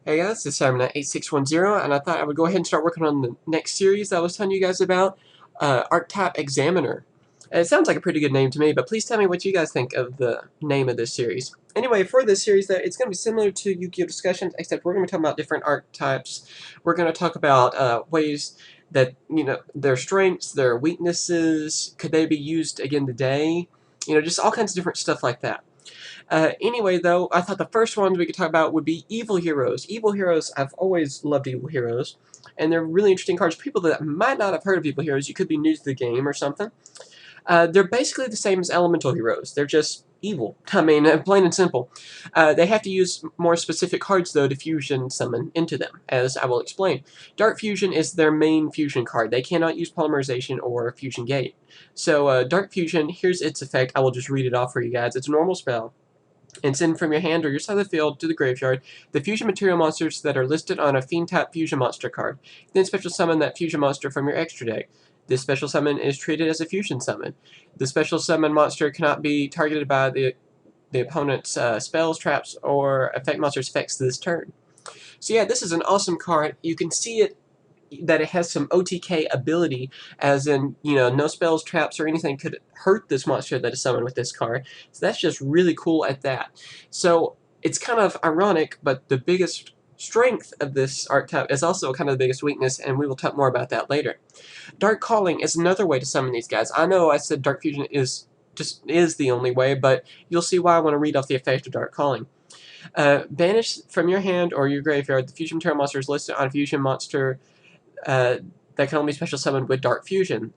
Hey guys, this is CyberKnight8610, and I thought I would go ahead and start working on the next series that I was telling you guys about, Archetype Examiner. And it sounds like a pretty good name to me, but please tell me what you guys think of the name of this series. Anyway, for this series, it's going to be similar to Yugioh discussions, except we're going to be talking about different archetypes. We're going to talk about ways that, their strengths, their weaknesses, could they be used again today? Just all kinds of different stuff like that. Anyway, though, I thought the first ones we could talk about would be evil heroes. Evil heroes, I've always loved evil heroes, and they're really interesting cards. People that might not have heard of evil heroes, you could be new to the game or something. They're basically the same as elemental heroes. They're just evil. I mean, plain and simple. They have to use more specific cards, though, to fusion summon into them, as I will explain. Dark Fusion is their main fusion card. They cannot use Polymerization or Fusion Gate. So, Dark Fusion, here's its effect. I will just read it off for you guys. It's a normal spell, and send from your hand or your side of the field to the graveyard the fusion material monsters that are listed on a Fiend-type fusion monster card. Then special summon that fusion monster from your extra deck. This special summon is treated as a fusion summon. The special summon monster cannot be targeted by the opponent's spells, traps, or effect monster's effects this turn. So yeah, this is an awesome card. You can see it that it has some OTK ability, as in, no spells, traps, or anything could hurt this monster that is summoned with this card. So that's just really cool at that. So it's kind of ironic, but the biggest strength of this archetype is also kind of the biggest weakness, and we will talk more about that later. Dark Calling is another way to summon these guys. I know I said Dark Fusion is the only way, but you'll see why I want to read off the effect of Dark Calling. Banish from your hand or your graveyard the fusion material monster is listed on a fusion monster that can only be special summoned with Dark Fusion.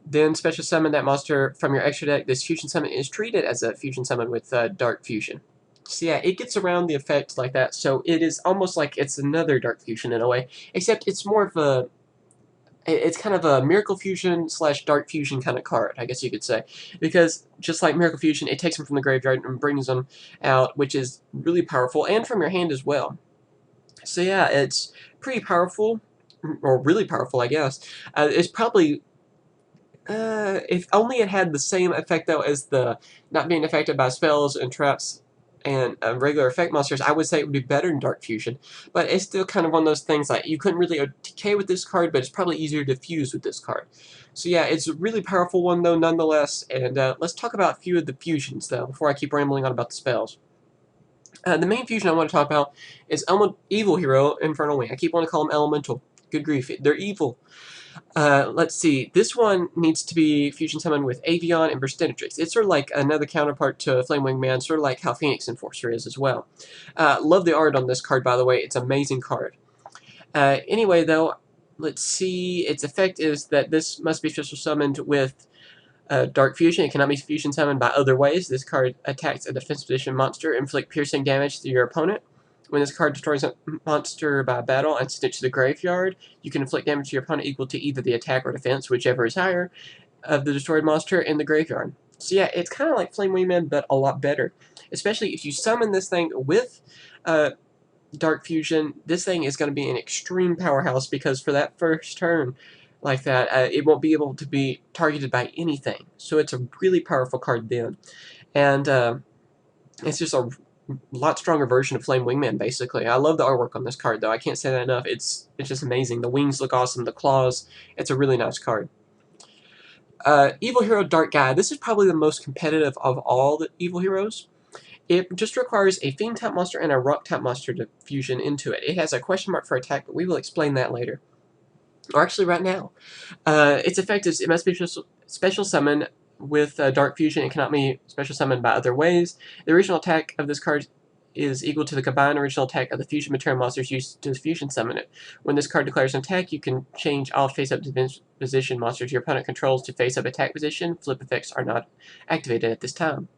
Then special summon that monster from your extra deck. This fusion summon is treated as a fusion summon with Dark Fusion. So yeah, it gets around the effect like that, so it is almost like it's another Dark Fusion in a way, except it's more of a... It's kind of a Miracle Fusion / Dark Fusion kind of card, I guess you could say. Because just like Miracle Fusion, it takes them from the graveyard and brings them out, which is really powerful, and from your hand as well. So yeah, it's pretty powerful, or really powerful, I guess. It's probably, if only it had the same effect, though, as the not being affected by spells and traps and regular effect monsters, I would say it would be better than Dark Fusion. But it's still kind of one of those things, like, you couldn't really OTK with this card, but it's probably easier to fuse with this card. So yeah, it's a really powerful one, though, nonetheless. And let's talk about a few of the fusions, though, before I keep rambling on about the spells. The main fusion I want to talk about is Evil Hero, Infernal Wing. I keep wanting to call them Elemental. Good grief, they're evil. Let's see, this one needs to be fusion summoned with Avion and Burstinatrix. It's sort of like another counterpart to Flamewing Man, sort of like how Phoenix Enforcer is as well. Love the art on this card, by the way. It's an amazing card. Anyway, though, let's see, its effect is that this must be special summoned with Dark Fusion. It cannot be fusion summoned by other ways. This card attacks a defense position monster, inflict piercing damage to your opponent. When this card destroys a monster by battle and sends it to the graveyard, you can inflict damage to your opponent equal to either the attack or defense, whichever is higher, of the destroyed monster in the graveyard. So yeah, it's kind of like Flame Wingman, but a lot better. Especially if you summon this thing with Dark Fusion, this thing is going to be an extreme powerhouse, because for that first turn, like that, it won't be able to be targeted by anything. So it's a really powerful card then. And it's just a lot stronger version of Flame Wingman, basically. I love the artwork on this card, though. I can't say that enough. It's just amazing. The wings look awesome. The claws. It's a really nice card. Evil Hero Dark Guy. This is probably the most competitive of all the Evil Heroes. It just requires a Fiend-type monster and a Rock-type monster to fusion into it. It has a question mark for attack, but we will explain that later. Or actually right now. Its effect is it must be special summon with Dark Fusion. It cannot be special summoned by other ways. The original attack of this card is equal to the combined original attack of the fusion material monsters used to fusion summon it. When this card declares an attack, you can change all face-up position monsters your opponent controls to face-up attack position. Flip effects are not activated at this time.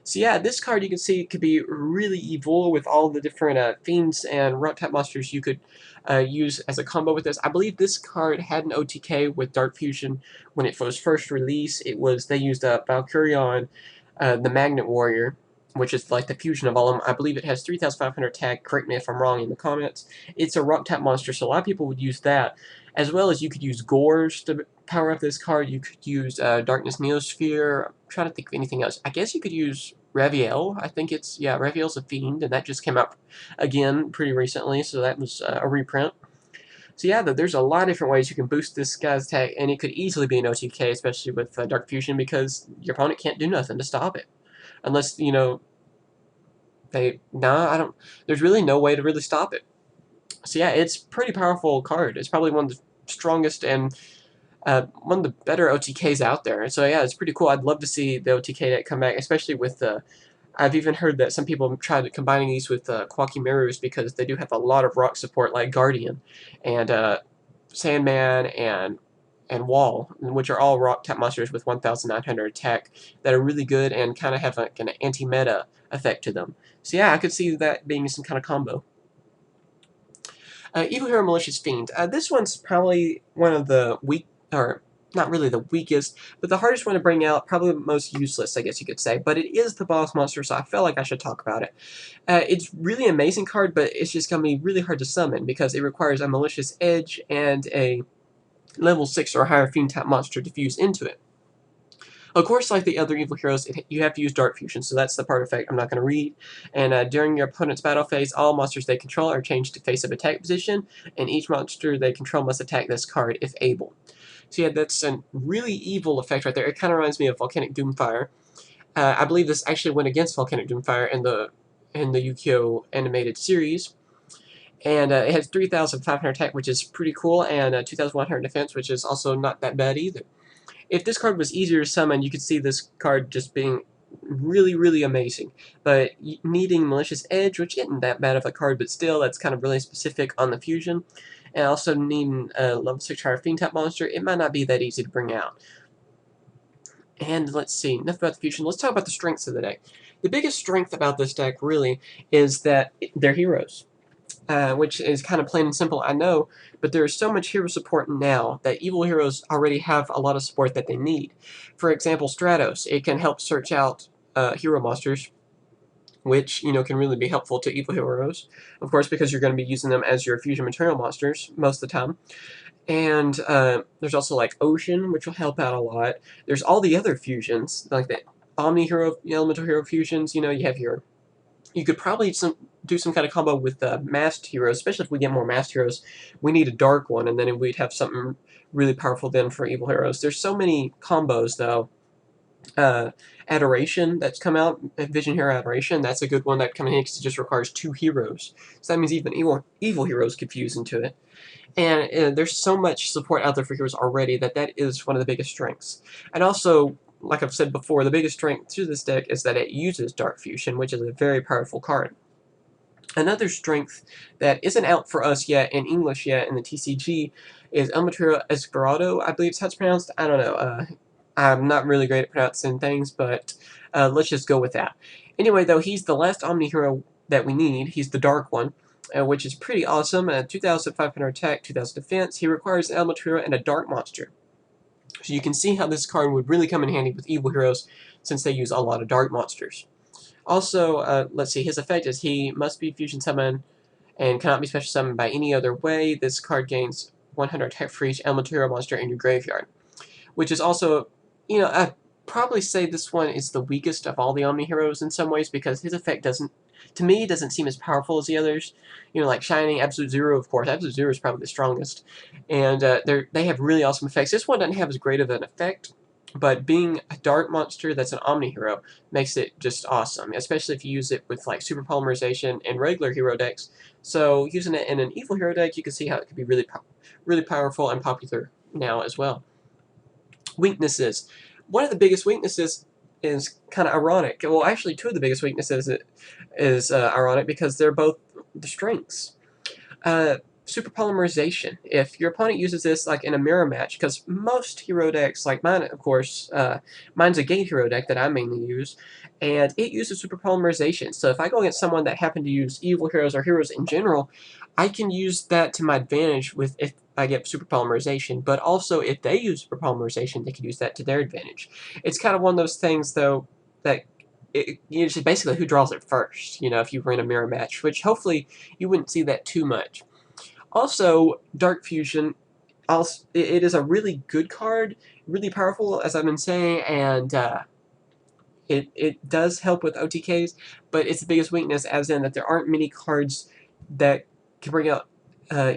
So yeah, this card you can see could be really evil with all the different fiends and rock-type monsters you could use as a combo with this. I believe this card had an OTK with Dark Fusion when it was first released. They used Valkyrie on the Magnet Warrior, which is like the fusion of all of them. I believe it has 3,500 attack. Correct me if I'm wrong in the comments. It's a rock-type monster, so a lot of people would use that. As well as you could use Gorge to power up this card. You could use Darkness Neosphere. I'm trying to think of anything else. I guess you could use Raviel, I think it's, yeah, Raviel's a Fiend, and that just came out again pretty recently, so that was a reprint. So yeah, there's a lot of different ways you can boost this guy's attack, and it could easily be an OTK, especially with Dark Fusion, because your opponent can't do nothing to stop it. Unless, you know, I don't, there's really no way to really stop it. So yeah, it's a pretty powerful card. It's probably one of the strongest and one of the better OTKs out there. So yeah, it's pretty cool. I'd love to see the OTK deck come back, especially with I've even heard that some people have tried combining these with Quakimerus because they do have a lot of rock support, like Guardian and Sandman and Wall, which are all rock type monsters with 1,900 attack that are really good and kind of have like an anti-meta effect to them. So yeah, I could see that being some kind of combo. Evil Hero Malicious Fiend. This one's probably one of the weak, or not really the weakest, but the hardest one to bring out, probably the most useless, I guess you could say. But it is the boss monster, so I felt like I should talk about it. It's really an amazing card, but it's just going to be really hard to summon because it requires a Malicious Edge and a level 6 or higher Fiend type monster to fuse into it. Of course, like the other evil heroes, you have to use Dark Fusion, so that's the part effect I'm not going to read. And during your opponent's battle phase, all monsters they control are changed to face-up attack position, and each monster they control must attack this card if able. So yeah, that's a really evil effect right there. It kind of reminds me of Volcanic Doomfire. I believe this actually went against Volcanic Doomfire in the Yugioh animated series. And it has 3,500 attack, which is pretty cool, and 2,100 defense, which is also not that bad either. If this card was easier to summon, you could see this card just being really, really amazing. But needing Malicious Edge, which isn't that bad of a card, but still, that's kind of really specific on the fusion. And also needing a level 6 higher Fiend type monster, it might not be that easy to bring out. And let's see, enough about the fusion. Let's talk about the strengths of the deck. The biggest strength about this deck, really, is that they're heroes. Which is kind of plain and simple, I know, but there is so much hero support now that evil heroes already have a lot of support that they need. For example, Stratos, it can help search out hero monsters, which, you know, can really be helpful to evil heroes, of course, because you're going to be using them as your fusion material monsters most of the time. And there's also like Ocean, which will help out a lot. There's all the other fusions, like the Omni Hero, Elemental Hero fusions. You know, you have your, you could probably do some kind of combo with masked heroes, especially if we get more masked heroes. We need a dark one, and then we'd have something really powerful then for evil heroes. There's so many combos, though. Adoration that's come out, Vision Hero Adoration, that's a good one that comes in because it just requires 2 heroes. So that means even evil heroes could fuse into it. And there's so much support out there for heroes already that is one of the biggest strengths. And also, like I've said before, the biggest strength to this deck is that it uses Dark Fusion, which is a very powerful card. Another strength that isn't out for us yet in English yet in the TCG is El Material Esperado, I believe it's how it's pronounced. I don't know. I'm not really great at pronouncing things, but let's just go with that. Anyway, though, he's the last Omni Hero that we need. He's the dark one, which is pretty awesome. 2,500 attack, 2,000 defense. He requires an Element Hero and a dark monster. So you can see how this card would really come in handy with evil heroes since they use a lot of dark monsters. Also, let's see, his effect is he must be fusion summoned and cannot be special summoned by any other way. This card gains 100 attack for each elemental hero monster in your graveyard, which is also, you know, I'd probably say this one is the weakest of all the Omni heroes in some ways because his effect doesn't, to me, doesn't seem as powerful as the others. You know, like Shining, Absolute Zero, of course. Absolute Zero is probably the strongest, and they have really awesome effects. This one doesn't have as great of an effect, but being a dark monster that's an Omni hero makes it just awesome, especially if you use it with like super polymerization and regular hero decks. So using it in an evil hero deck, you can see how it could be really powerful and popular now as well. Weaknesses. One of the biggest weaknesses is kind of ironic. Well, actually, 2 of the biggest weaknesses is ironic because they're both the strengths. Super polymerization. If your opponent uses this like in a mirror match, because most hero decks, like mine, of course, mine's a gate hero deck that I mainly use, and it uses super polymerization. So if I go against someone that happen to use evil heroes or heroes in general, I can use that to my advantage with if I get super polymerization. But also, if they use super polymerization, they can use that to their advantage. It's kind of one of those things, though, that it's basically who draws it first. You know, if you run a mirror match, which hopefully you wouldn't see that too much. Also, Dark Fusion, it is a really good card, really powerful, as I've been saying, and It does help with OTKs, but its biggest weakness, as in that there aren't many cards that can bring out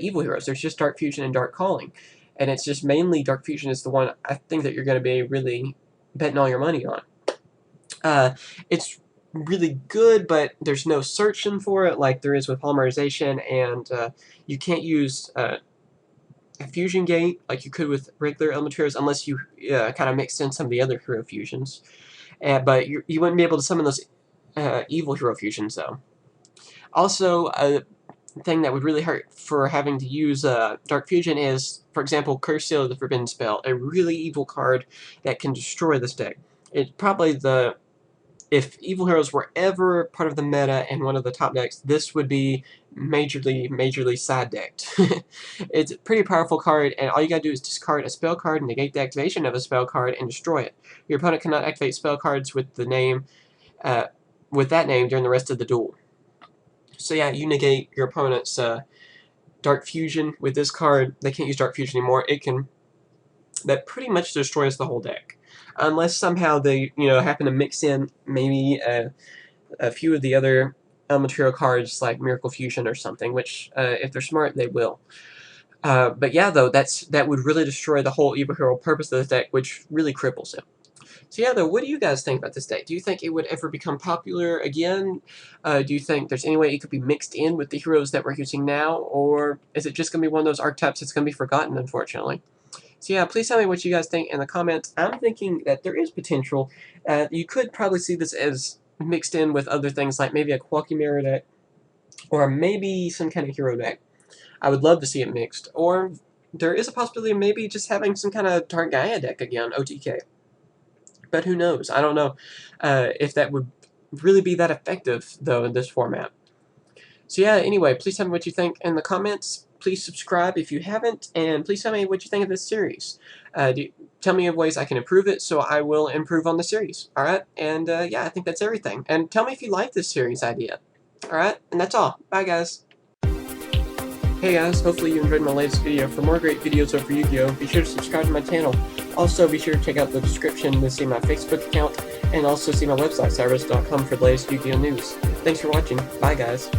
evil heroes. There's just Dark Fusion and Dark Calling, and it's just mainly Dark Fusion is the one I think that you're going to be really betting all your money on. It's really good, but there's no searching for it like there is with polymerization, and you can't use a fusion gate like you could with regular element heroes unless you kind of mixed in some of the other hero fusions. But you wouldn't be able to summon those evil hero fusions, though. Also, a thing that would really hurt for having to use Dark Fusion is, for example, Curcio, the Forbidden Spell, a really evil card that can destroy this deck. It's probably if evil heroes were ever part of the meta and one of the top decks, this would be majorly side decked. It's a pretty powerful card, and all you gotta do is discard a spell card, negate the activation of a spell card, and destroy it. Your opponent cannot activate spell cards with the name, with that name during the rest of the duel. So yeah, you negate your opponent's Dark Fusion with this card. They can't use Dark Fusion anymore. That pretty much destroys the whole deck. Unless somehow they, happen to mix in maybe a few of the other element hero cards like Miracle Fusion or something, which, if they're smart, they will. But yeah, though, that would really destroy the whole evil hero purpose of the deck, which really cripples it. So yeah, though, what do you guys think about this deck? Do you think it would ever become popular again? Do you think there's any way it could be mixed in with the heroes that we're using now? Or is it just going to be one of those archetypes that's going to be forgotten, unfortunately? So yeah, please tell me what you guys think in the comments. I'm thinking that there is potential. You could probably see this as mixed in with other things like maybe a Qualky Mirror deck, or maybe some kind of hero deck. I would love to see it mixed. Or there is a possibility of maybe just having some kind of Dark Gaia deck again, OTK. But who knows? I don't know if that would really be that effective, though, in this format. So yeah, anyway, please tell me what you think in the comments. Please subscribe if you haven't, and please tell me what you think of this series. Tell me of ways I can improve it, so I will improve on the series. Alright, and yeah, I think that's everything. And tell me if you like this series idea. Alright, and that's all. Bye, guys. Hey guys, hopefully you enjoyed my latest video. For more great videos over Yu-Gi-Oh, be sure to subscribe to my channel. Also, be sure to check out the description to see my Facebook account, and also see my website, CyberKnight.com, for the latest Yu-Gi-Oh news. Thanks for watching. Bye, guys.